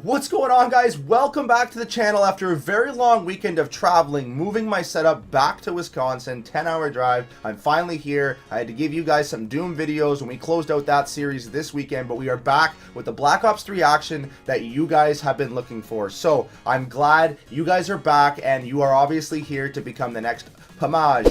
What's going on, guys? Welcome back to the channel after a very long weekend of traveling, moving my setup back to Wisconsin, 10-hour drive. I'm finally here. I had to give you guys some Doom videos when we closed out that series this weekend, but we are back with the Black Ops 3 action that you guys have been looking for. So I'm glad you guys are back, and you are obviously here to become the next Pamaj,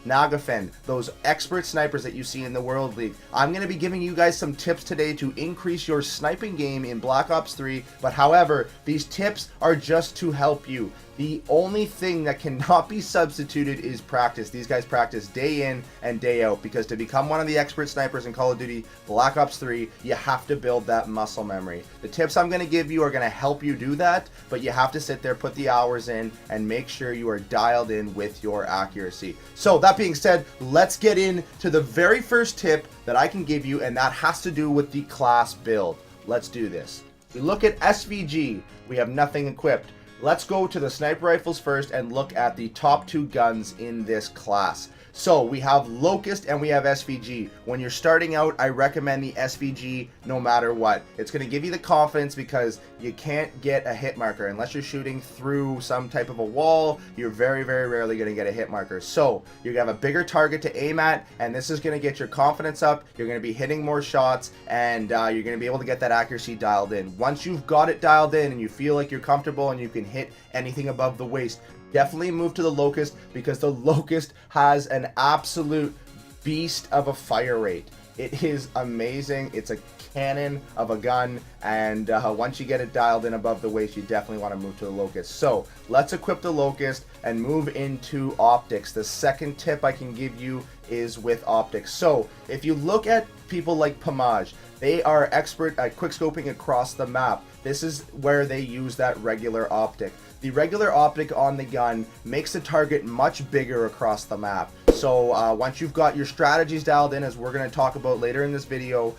Nagafen, those expert snipers that you see in the World League. I'm going to be giving you guys some tips today to increase your sniping game in Black Ops 3, but however, these tips are just to help you. The only thing that cannot be substituted is practice. These guys practice day in and day out, because to become one of the expert snipers in Call of Duty Black Ops 3, you have to build that muscle memory. The tips I'm going to give you are going to help you do that, but you have to sit there, put the hours in, and make sure you are dialed in with your accuracy. So that being said, let's get into the very first tip that I can give you, and that has to do with the class build. Let's do this. We look at SVG. We have nothing equipped. Let's go to the sniper rifles first and look at the top two guns in this class. So we have Locust and we have SVG. When you're starting out, I recommend the SVG no matter what. It's going to give you the confidence because you can't get a hit marker unless you're shooting through some type of a wall. You're very, very rarely going to get a hit marker. So you're going to have a bigger target to aim at, and this is going to get your confidence up. You're going to be hitting more shots, and you're going to be able to get that accuracy dialed in. Once you've got it dialed in and you feel like you're comfortable and you can hit anything above the waist, definitely move to the Locust, because the Locust has an absolute beast of a fire rate. It is amazing. It's a cannon of a gun, and once you get it dialed in above the waist, you definitely want to move to the Locust. So let's equip the Locust and move into optics. The second tip I can give you is with optics. So if you look at people like Pamaj, they are expert at quickscoping across the map. This is where they use that regular optic. The regular optic on the gun makes the target much bigger across the map. So once you've got your strategies dialed in, as we're going to talk about later in this video,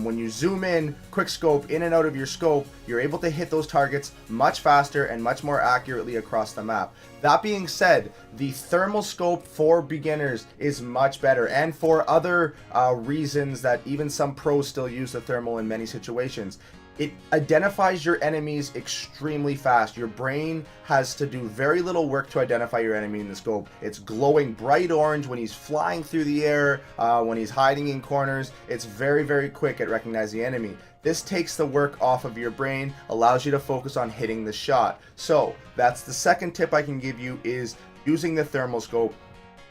when you zoom in, quick scope, in and out of your scope, you're able to hit those targets much faster and much more accurately across the map. That being said, the thermal scope for beginners is much better, and for other reasons that even some pros still use the thermal in many situations. It identifies your enemies extremely fast. Your brain has to do very little work to identify your enemy in the scope. It's glowing bright orange when he's flying through the air, when he's hiding in corners. It's very, very quick at recognizing the enemy. This takes the work off of your brain, allows you to focus on hitting the shot. So that's the second tip I can give you, is using the thermal scope.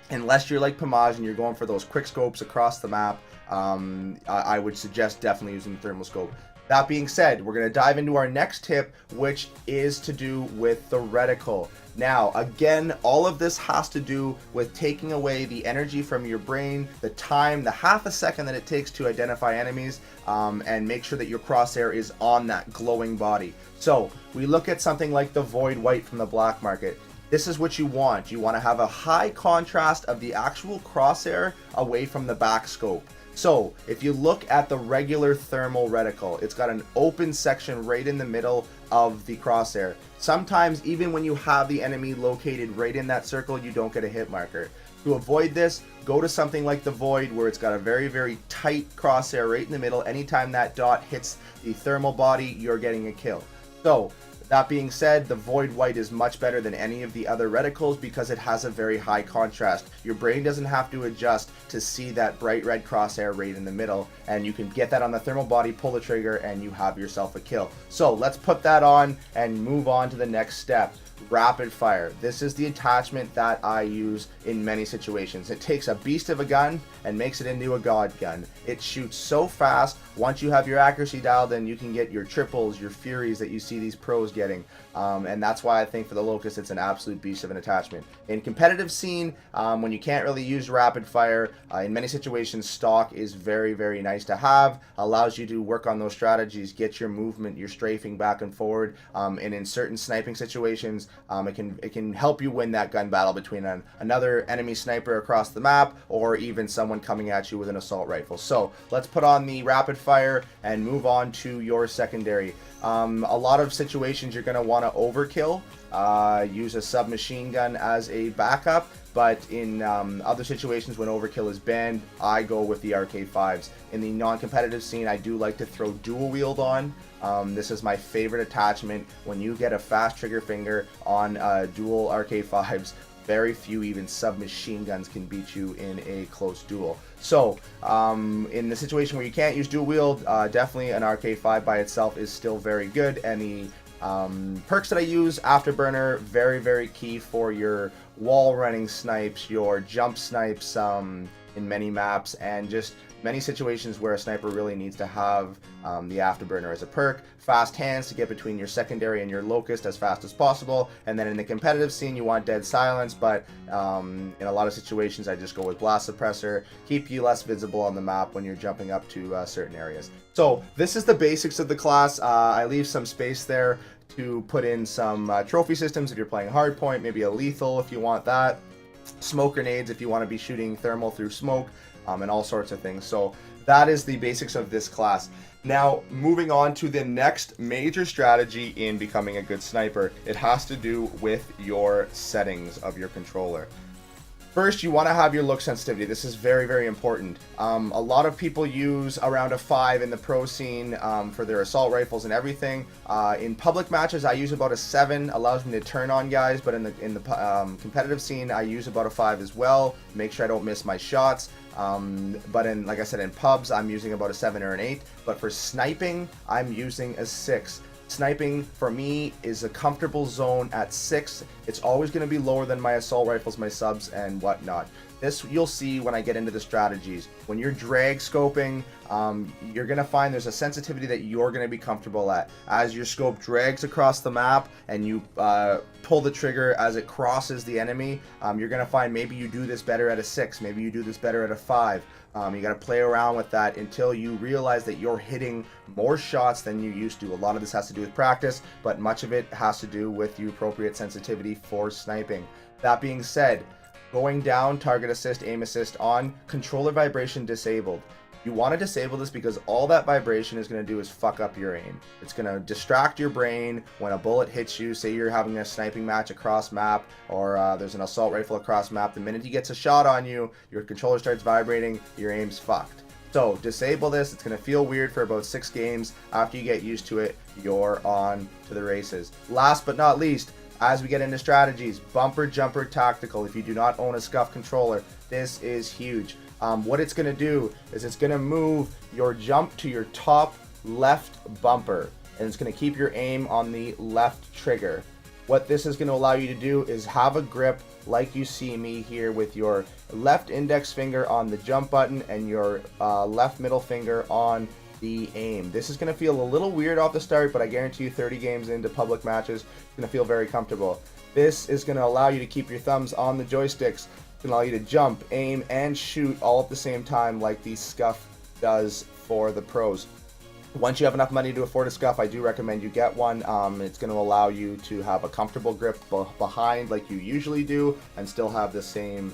Unless you're like Pamaj and you're going for those quick scopes across the map, I would suggest definitely using the thermal scope. That being said, we're going to dive into our next tip, which is to do with the reticle. Now, again, all of this has to do with taking away the energy from your brain, the time, the half a second that it takes to identify enemies, and make sure that your crosshair is on that glowing body. So we look at something like the Void White from the black market. This is what you want. You want to have a high contrast of the actual crosshair away from the back scope. So if you look at the regular thermal reticle, it's got an open section right in the middle of the crosshair. Sometimes even when you have the enemy located right in that circle, you don't get a hit marker. To avoid this, go to something like the Void, where it's got a very, very tight crosshair right in the middle. Anytime that dot hits the thermal body, you're getting a kill. So that being said, the Void White is much better than any of the other reticles because it has a very high contrast. Your brain doesn't have to adjust to see that bright red crosshair right in the middle, and you can get that on the thermal body, pull the trigger, and you have yourself a kill. So let's put that on and move on to the next step. Rapid fire. This is the attachment that I use in many situations. It takes a beast of a gun and makes it into a god gun. It shoots so fast. Once you have your accuracy dialed in, you can get your triples, your furies that you see these pros getting, and that's why I think for the Locust it's an absolute beast of an attachment. In competitive scene, when you can't really use rapid fire, in many situations stock is very, very nice to have. Allows you to work on those strategies, get your movement, your strafing back and forward, and in certain sniping situations, it can help you win that gun battle between another enemy sniper across the map, or even someone coming at you with an assault rifle. So let's put on the rapid fire and move on to your secondary. A lot of situations you're going to want to overkill. Use a submachine gun as a backup. but in other situations when overkill is banned, I go with the RK5s. In the non-competitive scene, I do like to throw dual wield on. This is my favorite attachment. When you get a fast trigger finger on dual RK5s, very few even submachine guns can beat you in a close duel. So in the situation where you can't use dual wield, definitely an RK5 by itself is still very good. And the perks that I use, Afterburner, very, very key for your wall running snipes, your jump snipes in many maps, and just many situations where a sniper really needs to have the Afterburner as a perk. Fast hands to get between your secondary and your locust as fast as possible. And then in the competitive scene, you want dead silence, but in a lot of situations, I just go with blast suppressor, keep you less visible on the map when you're jumping up to certain areas. So this is the basics of the class. I leave some space there to put in some trophy systems if you're playing hardpoint, maybe a lethal if you want that, smoke grenades if you want to be shooting thermal through smoke, and all sorts of things. So that is the basics of this class. Now, moving on to the next major strategy in becoming a good sniper, it has to do with your settings of your controller. First, you want to have your look sensitivity. This is very, very important. A lot of people use around a 5 in the pro scene for their assault rifles and everything. In public matches, I use about a 7. Allows me to turn on guys, but in the competitive scene, I use about a 5 as well. Make sure I don't miss my shots. But in, like I said, in pubs, I'm using about a 7 or an 8. But for sniping, I'm using a 6. Sniping for me is a comfortable zone at 6. It's always going to be lower than my assault rifles, my subs, and whatnot. This you'll see when I get into the strategies. When you're drag scoping, you're going to find there's a sensitivity that you're going to be comfortable at. As your scope drags across the map and you pull the trigger as it crosses the enemy, you're going to find maybe you do this better at a 6, maybe you do this better at a 5. You got to play around with that until you realize that you're hitting more shots than you used to. A lot of this has to do with practice, but much of it has to do with the appropriate sensitivity for sniping. That being said, going down, target assist, aim assist on, controller vibration disabled. You want to disable this because all that vibration is going to do is fuck up your aim. It's going to distract your brain when a bullet hits you. Say you're having a sniping match across map, or there's an assault rifle across map. The minute he gets a shot on you, your controller starts vibrating, your aim's fucked. So disable this. It's going to feel weird for about 6 games. After you get used to it, you're on to the races. Last but not least, as we get into strategies, bumper jumper tactical. If you do not own a scuff controller, this is huge. What it's going to do is it's going to move your jump to your top left bumper, and it's going to keep your aim on the left trigger. What this is going to allow you to do is have a grip like you see me here with your left index finger on the jump button and your left middle finger on the aim. This is going to feel a little weird off the start, but I guarantee you 30 games into public matches, it's going to feel very comfortable. This is going to allow you to keep your thumbs on the joysticks. It can allow you to jump, aim, and shoot all at the same time like the scuff does for the pros. Once you have enough money to afford a scuff, I do recommend you get one. It's going to allow you to have a comfortable grip behind like you usually do and still have the same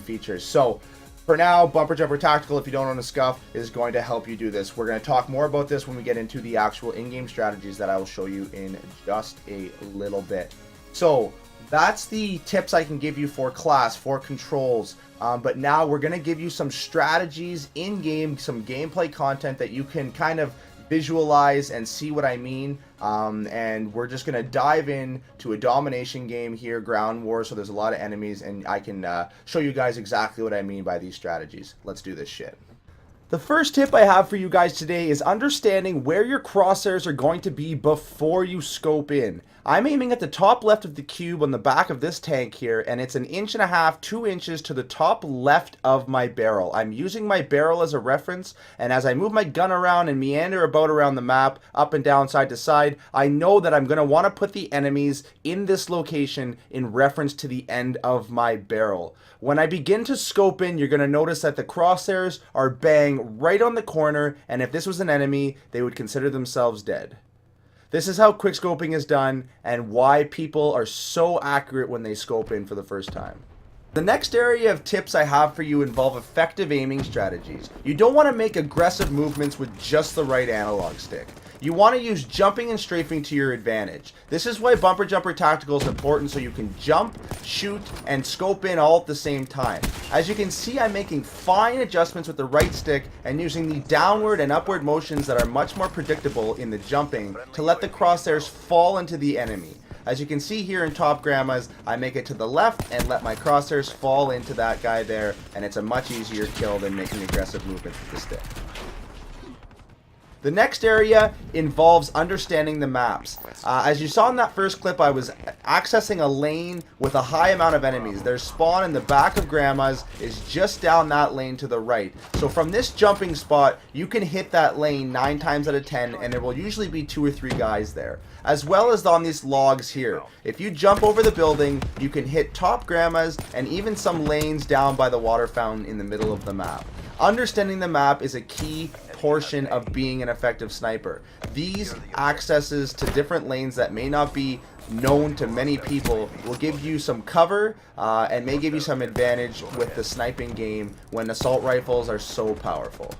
features. So for now, bumper jumper tactical, if you don't own a scuff, is going to help you do this. We're going to talk more about this when we get into the actual in-game strategies that I will show you in just a little bit. So that's the tips I can give you for class, for controls. But now we're going to give you some strategies in-game, some gameplay content that you can kind of visualize and see what I mean. And we're just going to dive in to a domination game here, ground war, so there's a lot of enemies, and I can show you guys exactly what I mean by these strategies. Let's do this shit. The first tip I have for you guys today is understanding where your crosshairs are going to be before you scope in. I'm aiming at the top left of the cube on the back of this tank here, and it's 1.5 inches, 2 inches to the top left of my barrel. I'm using my barrel as a reference, and as I move my gun around and meander about around the map, up and down, side to side, I know that I'm going to want to put the enemies in this location in reference to the end of my barrel. When I begin to scope in, you're going to notice that the crosshairs are bang right on the corner, and if this was an enemy, they would consider themselves dead. This is how quickscoping is done and why people are so accurate when they scope in for the first time. The next area of tips I have for you involve effective aiming strategies. You don't want to make aggressive movements with just the right analog stick. you want to use jumping and strafing to your advantage. This is why bumper jumper tactical is important, so you can jump, shoot, and scope in all at the same time. As you can see, I'm making fine adjustments with the right stick and using the downward and upward motions that are much more predictable in the jumping to let the crosshairs fall into the enemy. As you can see here in Top Grandmas, I make it to the left and let my crosshairs fall into that guy there, and it's a much easier kill than making aggressive movements with the stick. The next area involves understanding the maps. As you saw in that first clip, I was accessing a lane with a high amount of enemies. Their spawn in the back of Grandma's is just down that lane to the right. So from this jumping spot, you can hit that lane 9 times out of 10, and there will usually be 2 or 3 guys there. As well as on these logs here. If you jump over the building, you can hit Top Grandma's and even some lanes down by the water fountain in the middle of the map. Understanding the map is a key portion of being an effective sniper. These accesses to different lanes that may not be known to many people will give you some cover and may give you some advantage with the sniping game when assault rifles are so powerful.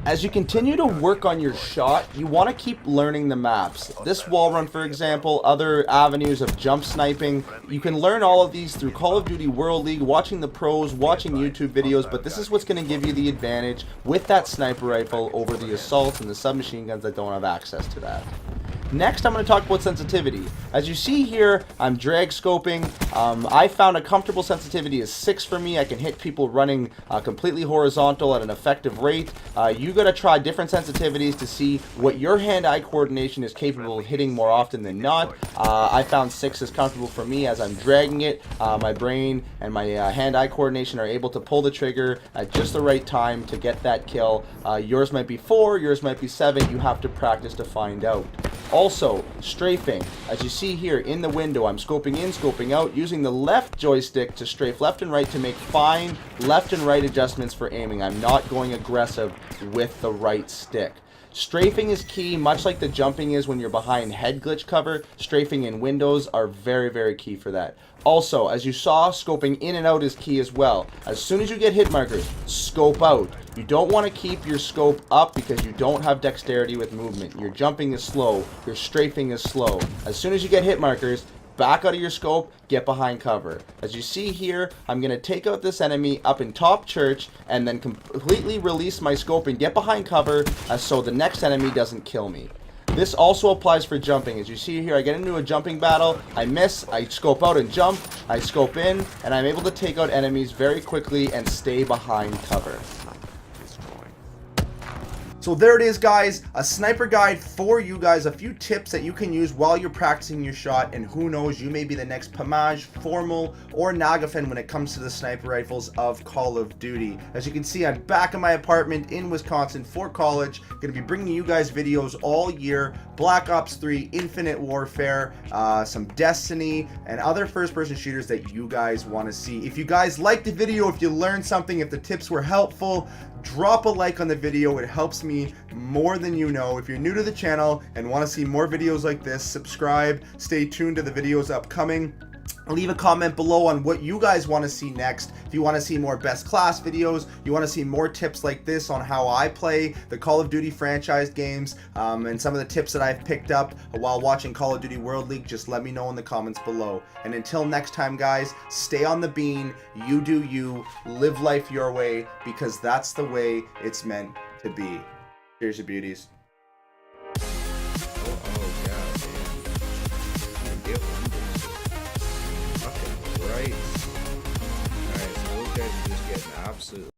As you continue to work on your shot, you want to keep learning the maps. This wall run, for example, other avenues of jump sniping, you can learn all of these through Call of Duty World League, watching the pros, watching YouTube videos, but this is what's going to give you the advantage with that sniper rifle over the assaults and the submachine guns that don't have access to that. Next, I'm going to talk about sensitivity. As you see here, I'm drag scoping. I found a comfortable sensitivity is 6 for me. I can hit people running completely horizontal at an effective rate. You got to try different sensitivities to see what your hand-eye coordination is capable of hitting more often than not. I found 6 is comfortable for me. As I'm dragging it, my brain and my hand-eye coordination are able to pull the trigger at just the right time to get that kill. Yours might be 4, yours might be 7. You have to practice to find out. Also, strafing. As you see here in the window, I'm scoping in, scoping out, using the left joystick to strafe left and right to make fine left and right adjustments for aiming. I'm not going aggressive with the right stick. Strafing is key, much like the jumping is when you're behind head glitch cover. Strafing in windows are very, very key for that. Also, as you saw, scoping in and out is key as well. As soon as you get hit markers, scope out. You don't want to keep your scope up because you don't have dexterity with movement. Your jumping is slow, your strafing is slow. As soon as you get hit markers, back out of your scope, get behind cover. As you see here, I'm going to take out this enemy up in top church and then completely release my scope and get behind cover so the next enemy doesn't kill me. This also applies for jumping. As you see here, I get into a jumping battle, I miss, I scope out and jump, I scope in, and I'm able to take out enemies very quickly and stay behind cover. So there it is, guys, a sniper guide for you guys, a few tips that you can use while you're practicing your shot, and who knows, you may be the next Pamaj, Formal, or Nagafen when it comes to the sniper rifles of Call of Duty. As you can see, I'm back in my apartment in Wisconsin for college, going to be bringing you guys videos all year, Black Ops 3, Infinite Warfare, some Destiny, and other first-person shooters that you guys want to see. If you guys liked the video, if you learned something, if the tips were helpful, drop a like on the video. It helps me more than you know. If you're new to the channel and want to see more videos like this, subscribe, stay tuned to the videos upcoming. Leave a comment below on what you guys want to see next. If you want to see more best class videos, you want to see more tips like this on how I play the Call of Duty franchise games, and some of the tips that I've picked up while watching Call of Duty World League, just let me know in the comments below. And until next time, guys, stay on the bean, you do you, live life your way, because that's the way it's meant to be. Here's your beauties. Right. Alright, so those guys are just getting absolutely